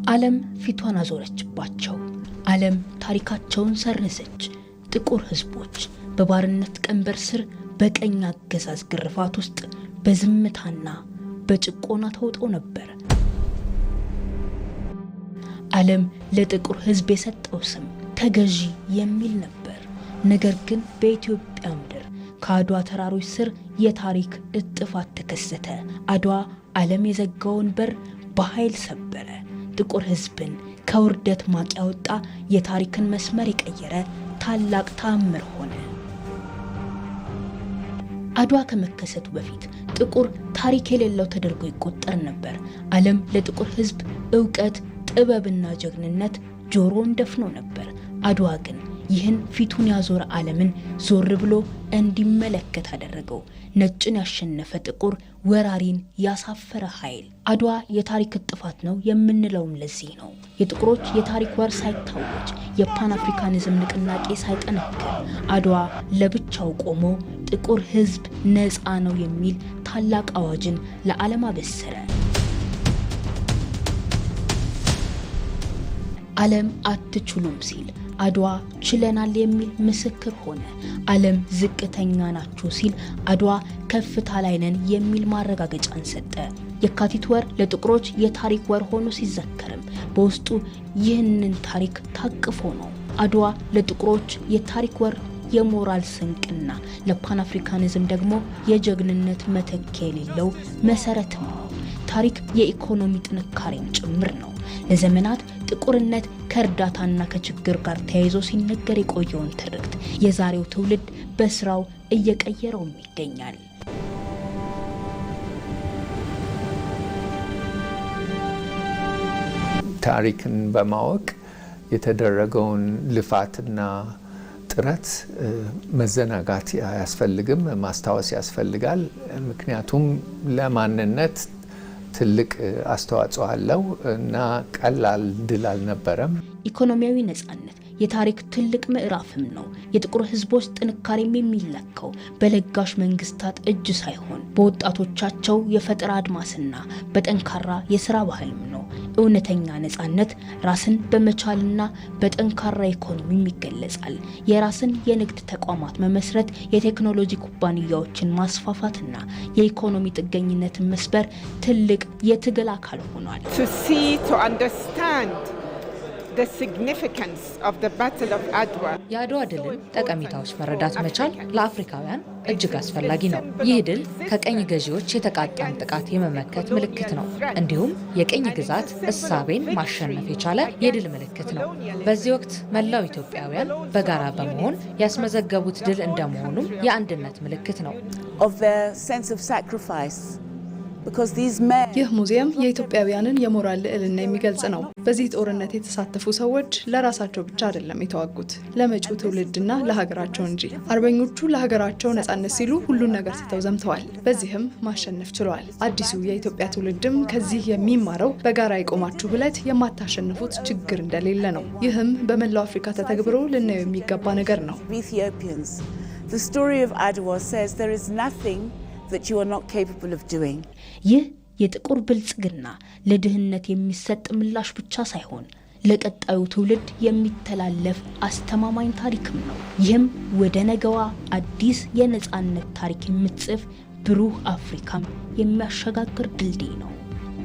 ዓለም ፊቷን አዞረችባቸው። ዓለም ታሪካቸውን ሰረዘች። ጥቁር ህዝቦች በባርነት ቀንበር ስር በቀኝ አገዛዝ ግርፋት ውስጥ በዝምታና በጭቆና ተውጠው ነበር። ዓለም ለጥቁር ህዝብ የሰጠው ስም ተገዢ የሚል ነበር። ነገር ግን በኢትዮጵያ ምድር ከአድዋ ተራሮች ስር የታሪክ እጥፋት ተከሰተ። አድዋ ዓለም የዘጋውን በር በኃይል ሰበረ። ጥቁር ህዝብን ከውርደት ማቅ ያወጣ፣ የታሪክን መስመር የቀየረ ታላቅ ተአምር ሆነ። አድዋ ከመከሰቱ በፊት ጥቁር ታሪክ የሌለው ተደርጎ ይቆጠር ነበር። ዓለም ለጥቁር ህዝብ ዕውቀት፣ ጥበብና ጀግንነት ጆሮን ደፍኖ ነበር። አድዋ ግን ይህን ፊቱን ያዞረ ዓለምን ዞር ብሎ እንዲመለከት አደረገው። ነጭን ያሸነፈ ጥቁር፣ ወራሪን ያሳፈረ ኃይል። አድዋ የታሪክ ጥፋት ነው የምንለውም ለዚህ ነው። የጥቁሮች የታሪክ ወር ሳይታወጅ፣ የፓን አፍሪካኒዝም ንቅናቄ ሳይጠነክር፣ አድዋ ለብቻው ቆሞ ጥቁር ህዝብ ነፃ ነው የሚል ታላቅ አዋጅን ለዓለም አበሰረ። ዓለም አትችሉም ሲል አድዋ ችለናል የሚል ምስክር ሆነ። ዓለም ዝቅተኛ ናችሁ ሲል አድዋ ከፍታ ላይ ነን የሚል ማረጋገጫን ሰጠ። የካቲት ወር ለጥቁሮች የታሪክ ወር ሆኖ ሲዘከርም በውስጡ ይህንን ታሪክ ታቅፎ ነው። አድዋ ለጥቁሮች የታሪክ ወር የሞራል ስንቅና ለፓን አፍሪካኒዝም ደግሞ የጀግንነት መተኪያ የሌለው መሰረትም ነው። ታሪክ የኢኮኖሚ ጥንካሬም ጭምር ነው። ለዘመናት ጥቁርነት ከእርዳታና ከችግር ጋር ተያይዞ ሲነገር የቆየውን ትርክት የዛሬው ትውልድ በስራው እየቀየረው ይገኛል። ታሪክን በማወቅ የተደረገውን ልፋትና ጥረት መዘናጋት አያስፈልግም፣ ማስታወስ ያስፈልጋል። ምክንያቱም ለማንነት ትልቅ አስተዋጽኦ አለው እና ቀላል ድል አልነበረም። ኢኮኖሚያዊ ነፃነት የታሪክ ትልቅ ምዕራፍም ነው። የጥቁር ህዝቦች ጥንካሬም የሚለካው በለጋሽ መንግስታት እጅ ሳይሆን በወጣቶቻቸው የፈጠራ አድማስና በጠንካራ የሥራ ባህልም ነው። እውነተኛ ነፃነት ራስን በመቻልና በጠንካራ ኢኮኖሚም ይገለጻል። የራስን የንግድ ተቋማት መመስረት፣ የቴክኖሎጂ ኩባንያዎችን ማስፋፋትና የኢኮኖሚ ጥገኝነትን መስበር ትልቅ የትግል አካል ሆኗል። The significance of the Battle of Adwa. የአድዋ ድልን ጠቀሜታዎች መረዳት መቻል ለአፍሪካውያን እጅግ አስፈላጊ ነው። ይህ ድል ከቀኝ ገዢዎች የተቃጣን ጥቃት የመመከት ምልክት ነው። እንዲሁም የቀኝ ግዛት እሳቤን ማሸነፍ የቻለ የድል ምልክት ነው። በዚህ ወቅት መላው ኢትዮጵያውያን በጋራ በመሆን ያስመዘገቡት ድል እንደመሆኑም የአንድነት ምልክት ነው። Of their sense of sacrifice. ይህ ሙዚየም የኢትዮጵያውያንን የሞራል ልዕልና የሚገልጽ ነው። በዚህ ጦርነት የተሳተፉ ሰዎች ለራሳቸው ብቻ አይደለም የተዋጉት፣ ለመጪው ትውልድና ለሀገራቸው እንጂ። አርበኞቹ ለሀገራቸው ነጻነት ሲሉ ሁሉን ነገር ትተው ዘምተዋል። በዚህም ማሸነፍ ችለዋል። አዲሱ የኢትዮጵያ ትውልድም ከዚህ የሚማረው በጋራ የቆማችሁ ብለት የማታሸንፉት ችግር እንደሌለ ነው። ይህም በመላው አፍሪካ ተተግብሮ ልናየው የሚገባ ነገር ነው። The story of Adwa says there is nothing that you are not capable of doing. ይህ የጥቁር ብልጽግና ለድህነት የሚሰጥ ምላሽ ብቻ ሳይሆን ለቀጣዩ ትውልድ የሚተላለፍ አስተማማኝ ታሪክም ነው። ይህም ወደ ነገዋ አዲስ የነጻነት ታሪክ የምትጽፍ ብሩህ አፍሪካም የሚያሸጋግር ድልድይ ነው።